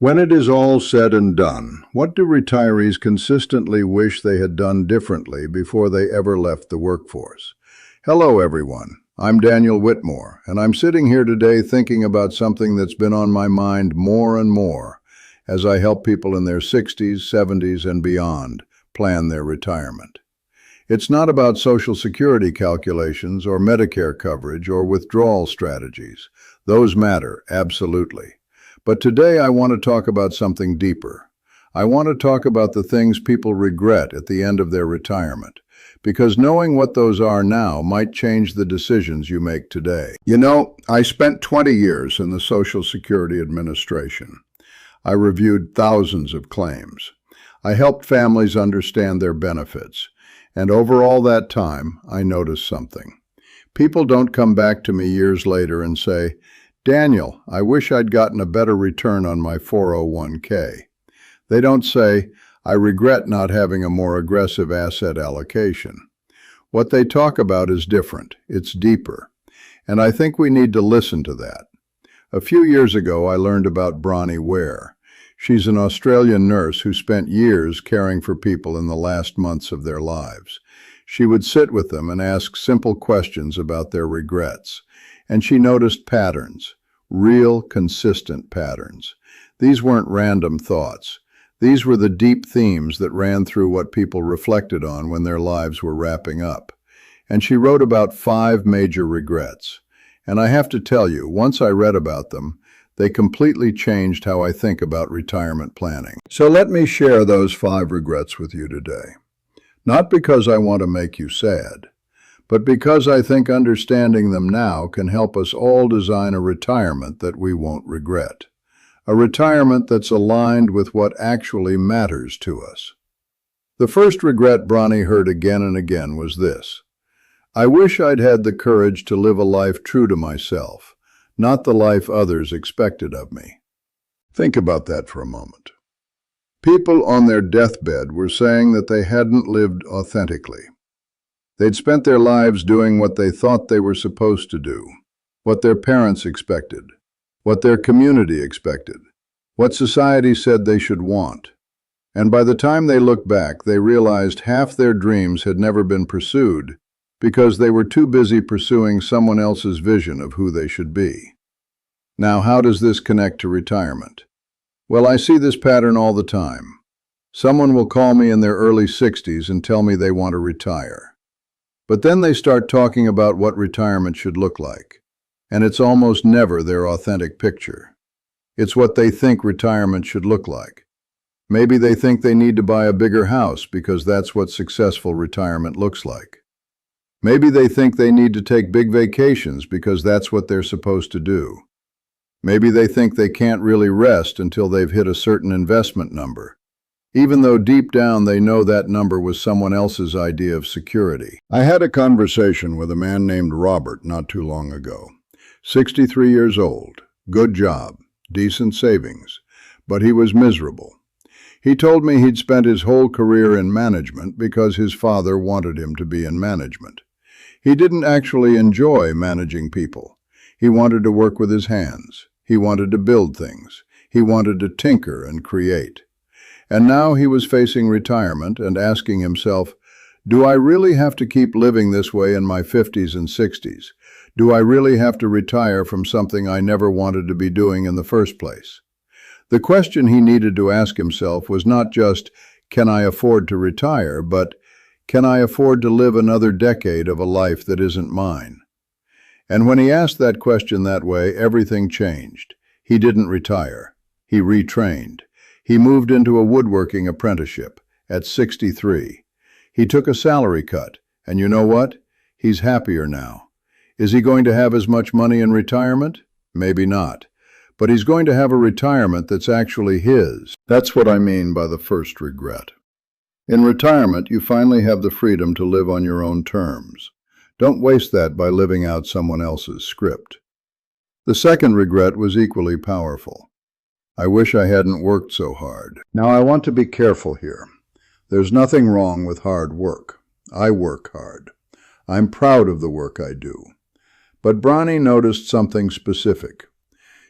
When it is all said and done, what do retirees consistently wish they had done differently before they ever left the workforce? Hello, everyone. I'm Daniel Whitmore, and I'm sitting here today thinking about something that's been on my mind more and more as I help people in their 60s, 70s, and beyond plan their retirement. It's not about Social Security calculations or Medicare coverage or withdrawal strategies. Those matter, absolutely. But today I want to talk about something deeper. I want to talk about the things people regret at the end of their retirement, because knowing what those are now might change the decisions you make today. I spent 20 years in the Social Security Administration. I reviewed thousands of claims. I helped families understand their benefits. And over all that time, I noticed something. People don't come back to me years later and say, "Daniel, I wish I'd gotten a better return on my 401k." They don't say, "I regret not having a more aggressive asset allocation." What they talk about is different. It's deeper. And I think we need to listen to that. A few years ago, I learned about Bronnie Ware. She's an Australian nurse who spent years caring for people in the last months of their lives. She would sit with them and ask simple questions about their regrets. And she noticed patterns, real, consistent patterns. These weren't random thoughts. These were the deep themes that ran through what people reflected on when their lives were wrapping up. And she wrote about 5 major regrets. And I have to tell you, once I read about them, they completely changed how I think about retirement planning. So let me share those 5 regrets with you today. Not because I want to make you sad, but because I think understanding them now can help us all design a retirement that we won't regret. A retirement that's aligned with what actually matters to us. The first regret Bronnie heard again and again was this: "I wish I'd had the courage to live a life true to myself, not the life others expected of me." Think about that for a moment. People on their deathbed were saying that they hadn't lived authentically. They'd spent their lives doing what they thought they were supposed to do, what their parents expected, what their community expected, what society said they should want. And by the time they looked back, they realized half their dreams had never been pursued because they were too busy pursuing someone else's vision of who they should be. Now, how does this connect to retirement? Well, I see this pattern all the time. Someone will call me in their early 60s and tell me they want to retire. But then they start talking about what retirement should look like. And it's almost never their authentic picture. It's what they think retirement should look like. Maybe they think they need to buy a bigger house because that's what successful retirement looks like. Maybe they think they need to take big vacations because that's what they're supposed to do. Maybe they think they can't really rest until they've hit a certain investment number, even though deep down they know that number was someone else's idea of security. I had a conversation with a man named Robert not too long ago. 63 years old, good job, decent savings, but he was miserable. He told me he'd spent his whole career in management because his father wanted him to be in management. He didn't actually enjoy managing people. He wanted to work with his hands. He wanted to build things. He wanted to tinker and create. And now he was facing retirement and asking himself, do I really have to keep living this way in my 50s and 60s? Do I really have to retire from something I never wanted to be doing in the first place? The question he needed to ask himself was not just, can I afford to retire, but can I afford to live another decade of a life that isn't mine? And when he asked that question that way, everything changed. He didn't retire. He retrained. He moved into a woodworking apprenticeship at 63. He took a salary cut, and you know what? He's happier now. Is he going to have as much money in retirement? Maybe not. But he's going to have a retirement that's actually his. That's what I mean by the first regret. In retirement, you finally have the freedom to live on your own terms. Don't waste that by living out someone else's script. The second regret was equally powerful. I wish I hadn't worked so hard. Now, I want to be careful here. There's nothing wrong with hard work. I work hard. I'm proud of the work I do. But Bronnie noticed something specific.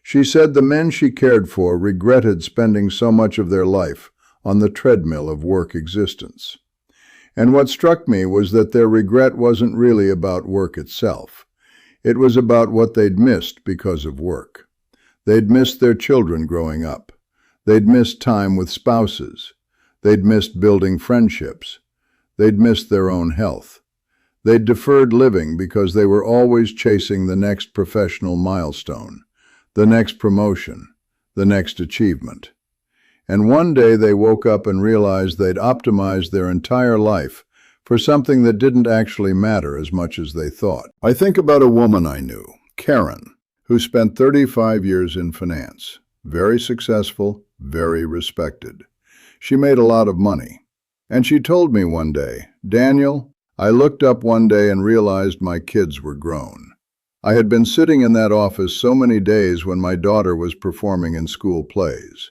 She said the men she cared for regretted spending so much of their life on the treadmill of work existence. And what struck me was that their regret wasn't really about work itself. It was about what they'd missed because of work. They'd missed their children growing up. They'd missed time with spouses. They'd missed building friendships. They'd missed their own health. They'd deferred living because they were always chasing the next professional milestone, the next promotion, the next achievement. And one day they woke up and realized they'd optimized their entire life for something that didn't actually matter as much as they thought. I think about a woman I knew, Karen, who spent 35 years in finance. Very successful, very respected. She made a lot of money. And she told me one day, "Daniel, I looked up one day and realized my kids were grown. I had been sitting in that office so many days when my daughter was performing in school plays.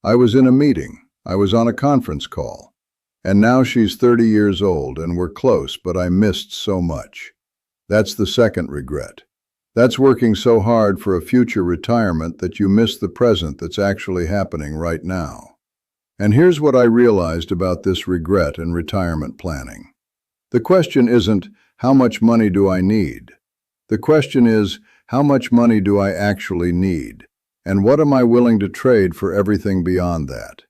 I was in a meeting, I was on a conference call, and now she's 30 years old and we're close, but I missed so much." That's the second regret. That's working so hard for a future retirement that you miss the present that's actually happening right now. And here's what I realized about this regret and retirement planning. The question isn't, how much money do I need? The question is, how much money do I actually need? And what am I willing to trade for everything beyond that?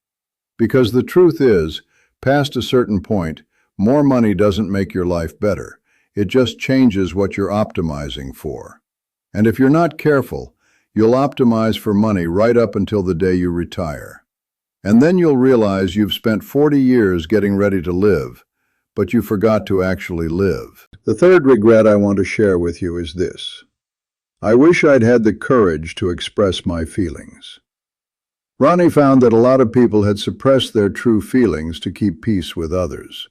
Because the truth is, past a certain point, more money doesn't make your life better. It just changes what you're optimizing for. And if you're not careful, you'll optimize for money right up until the day you retire. And then you'll realize you've spent 40 years getting ready to live, but you forgot to actually live. The third regret I want to share with you is this. I wish I'd had the courage to express my feelings. Ronnie found that a lot of people had suppressed their true feelings to keep peace with others.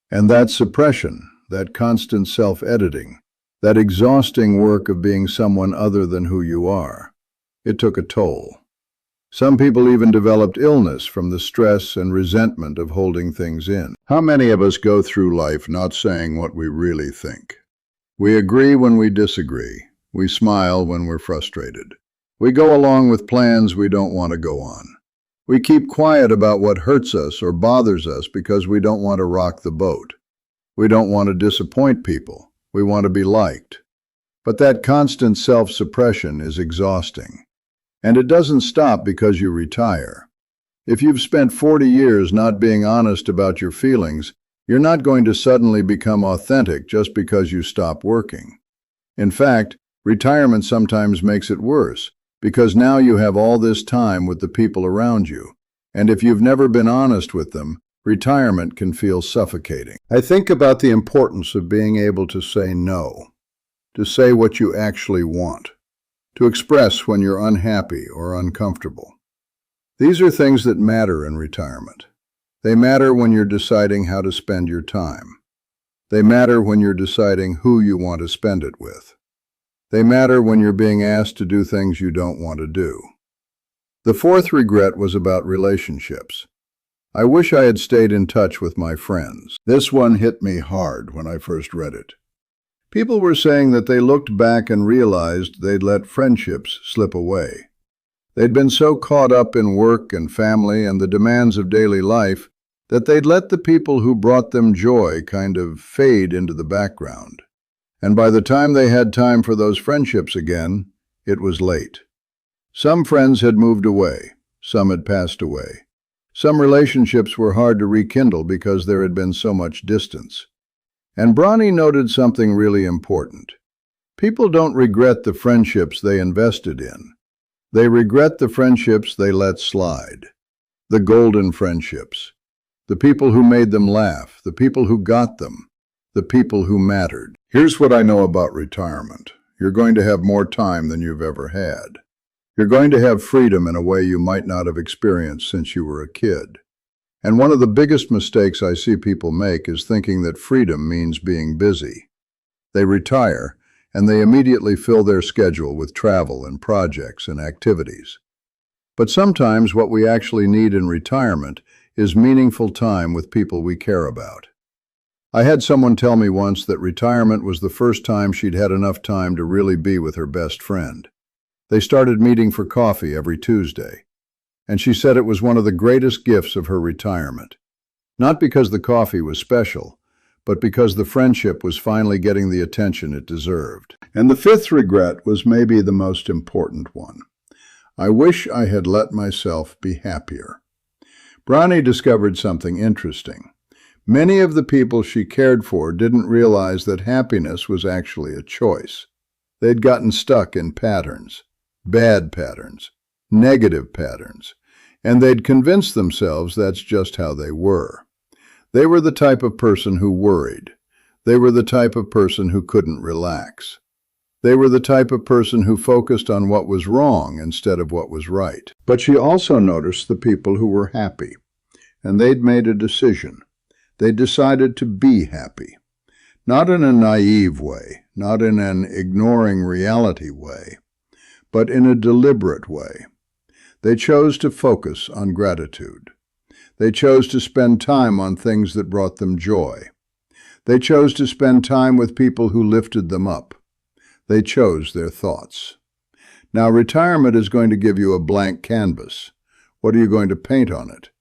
And that suppression, that constant self-editing, that exhausting work of being someone other than who you are, it took a toll. Some people even developed illness from the stress and resentment of holding things in. How many of us go through life not saying what we really think? We agree when we disagree. We smile when we're frustrated. We go along with plans we don't want to go on. We keep quiet about what hurts us or bothers us because we don't want to rock the boat. We don't want to disappoint people. We want to be liked. But that constant self-suppression is exhausting. And it doesn't stop because you retire. If you've spent 40 years not being honest about your feelings, you're not going to suddenly become authentic just because you stop working. In fact, retirement sometimes makes it worse, because now you have all this time with the people around you. And if you've never been honest with them, retirement can feel suffocating. I think about the importance of being able to say no, to say what you actually want, to express when you're unhappy or uncomfortable. These are things that matter in retirement. They matter when you're deciding how to spend your time. They matter when you're deciding who you want to spend it with. They matter when you're being asked to do things you don't want to do. The fourth regret was about relationships. I wish I had stayed in touch with my friends. This one hit me hard when I first read it. People were saying that they looked back and realized they'd let friendships slip away. They'd been so caught up in work and family and the demands of daily life that they'd let the people who brought them joy kind of fade into the background. And by the time they had time for those friendships again, it was late. Some friends had moved away. Some had passed away. Some relationships were hard to rekindle because there had been so much distance. And Bronnie noted something really important. People don't regret the friendships they invested in. They regret the friendships they let slide. The golden friendships. The people who made them laugh. The people who got them. The people who mattered. Here's what I know about retirement. You're going to have more time than you've ever had. You're going to have freedom in a way you might not have experienced since you were a kid. And one of the biggest mistakes I see people make is thinking that freedom means being busy. They retire, and they immediately fill their schedule with travel and projects and activities. But sometimes what we actually need in retirement is meaningful time with people we care about. I had someone tell me once that retirement was the first time she'd had enough time to really be with her best friend. They started meeting for coffee every Tuesday, and she said it was one of the greatest gifts of her retirement. Not because the coffee was special, but because the friendship was finally getting the attention it deserved. And the fifth regret was maybe the most important one. I wish I had let myself be happier. Bronnie discovered something interesting. Many of the people she cared for didn't realize that happiness was actually a choice. They'd gotten stuck in patterns, bad patterns, negative patterns, and they'd convinced themselves that's just how they were. They were the type of person who worried. They were the type of person who couldn't relax. They were the type of person who focused on what was wrong instead of what was right. But she also noticed the people who were happy, and they'd made a decision. They decided to be happy. Not in a naive way, not in an ignoring reality way, but in a deliberate way. They chose to focus on gratitude. They chose to spend time on things that brought them joy. They chose to spend time with people who lifted them up. They chose their thoughts. Now, retirement is going to give you a blank canvas. What are you going to paint on it?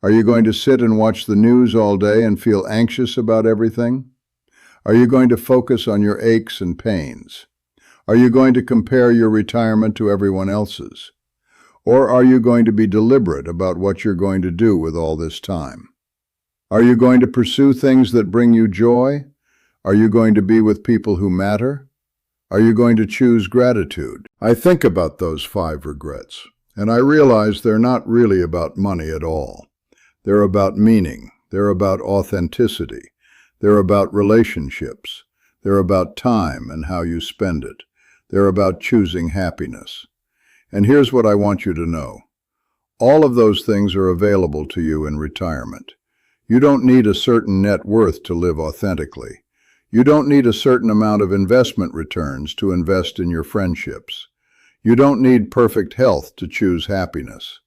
Are you going to sit and watch the news all day and feel anxious about everything? Are you going to focus on your aches and pains? Are you going to compare your retirement to everyone else's? Or are you going to be deliberate about what you're going to do with all this time? Are you going to pursue things that bring you joy? Are you going to be with people who matter? Are you going to choose gratitude? I think about those 5 regrets, and I realize they're not really about money at all. They're about meaning. They're about authenticity. They're about relationships. They're about time and how you spend it. They're about choosing happiness. And here's what I want you to know. All of those things are available to you in retirement. You don't need a certain net worth to live authentically. You don't need a certain amount of investment returns to invest in your friendships. You don't need perfect health to choose happiness.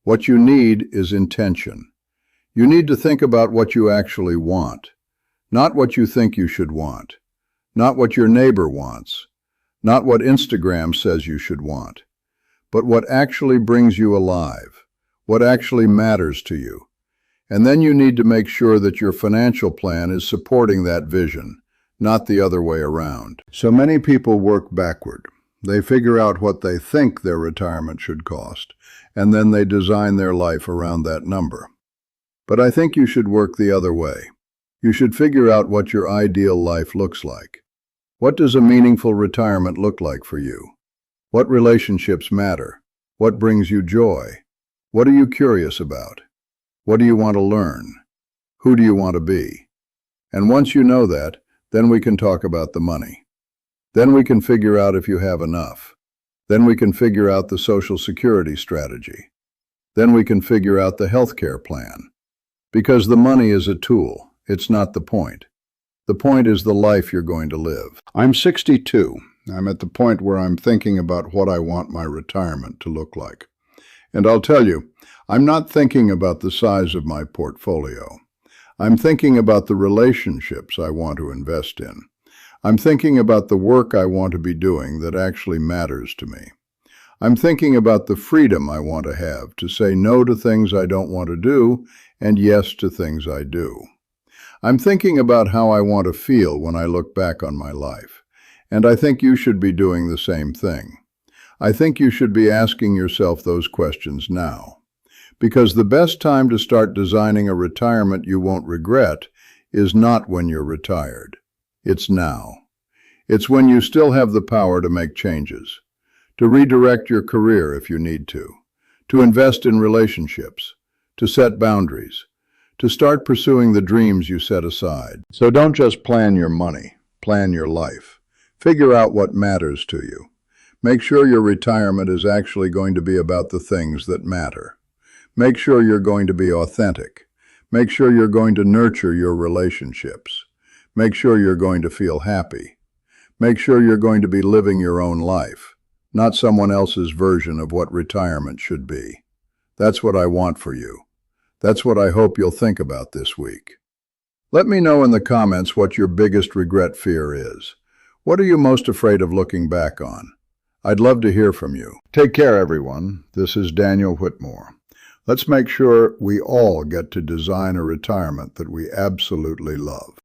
What you need is intention. You need to think about what you actually want, not what you think you should want, not what your neighbor wants, not what Instagram says you should want, but what actually brings you alive, what actually matters to you. And then you need to make sure that your financial plan is supporting that vision, not the other way around. So many people work backward. They figure out what they think their retirement should cost, and then they design their life around that number. But I think you should work the other way. You should figure out what your ideal life looks like. What does a meaningful retirement look like for you? What relationships matter? What brings you joy? What are you curious about? What do you want to learn? Who do you want to be? And once you know that, then we can talk about the money. Then we can figure out if you have enough. Then we can figure out the Social Security strategy. Then we can figure out the healthcare plan. Because the money is a tool, it's not the point. The point is the life you're going to live. I'm 62. I'm at the point where I'm thinking about what I want my retirement to look like. And I'll tell you, I'm not thinking about the size of my portfolio. I'm thinking about the relationships I want to invest in. I'm thinking about the work I want to be doing that actually matters to me. I'm thinking about the freedom I want to have to say no to things I don't want to do and yes to things I do. I'm thinking about how I want to feel when I look back on my life. And I think you should be doing the same thing. I think you should be asking yourself those questions now. Because the best time to start designing a retirement you won't regret is not when you're retired. It's now. It's when you still have the power to make changes, to redirect your career if you need to invest in relationships, to set boundaries, to start pursuing the dreams you set aside. So don't just plan your money, plan your life. Figure out what matters to you. Make sure your retirement is actually going to be about the things that matter. Make sure you're going to be authentic. Make sure you're going to nurture your relationships. Make sure you're going to feel happy. Make sure you're going to be living your own life, not someone else's version of what retirement should be. That's what I want for you. That's what I hope you'll think about this week. Let me know in the comments what your biggest regret fear is. What are you most afraid of looking back on? I'd love to hear from you. Take care, everyone. This is Daniel Whitmore. Let's make sure we all get to design a retirement that we absolutely love.